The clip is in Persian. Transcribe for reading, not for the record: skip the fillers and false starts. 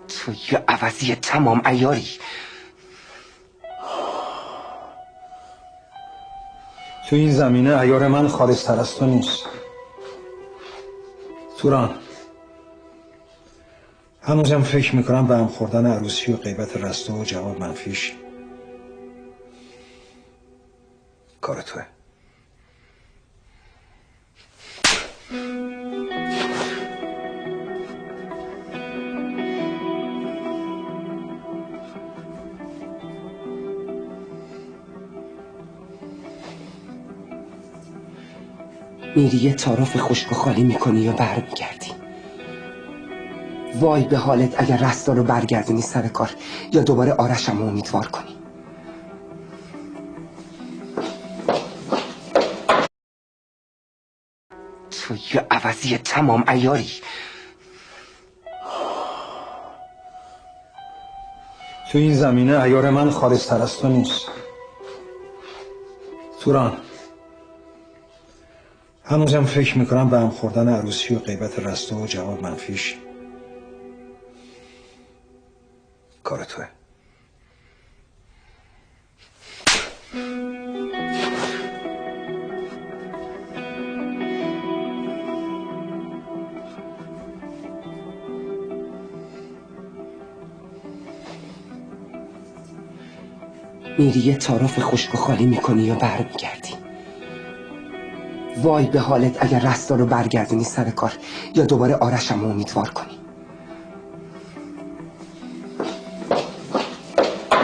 تو یه عوضی تمام عیاری. تو این زمینه عیار من خالص‌تر از تو نیست. توران، هنوزم فکر میکنم به هم خوردن عروسی و غیبت رسته و جواب منفیش کار توه. میری یه تعارف خشک و خالی میکنی یا برمیگردی؟ وای به حالت اگر رستا رو برگردونی سر کار یا دوباره آرشم رو امیدوار کنی. تو یه عوضی تمام عیاری. تو این زمینه عیار من خالص‌تر از تو نیست. توران، هنوزم فکر میکنم به هم خوردن عروسی و غیبت رسته و جواب منفیش کار توه. میری یه تعارف خشک و خالی میکنی یا برمیگردی؟ وای به حالت اگر رستا رو برگردونی سر کار یا دوباره آرشم رو امیدوار کنی.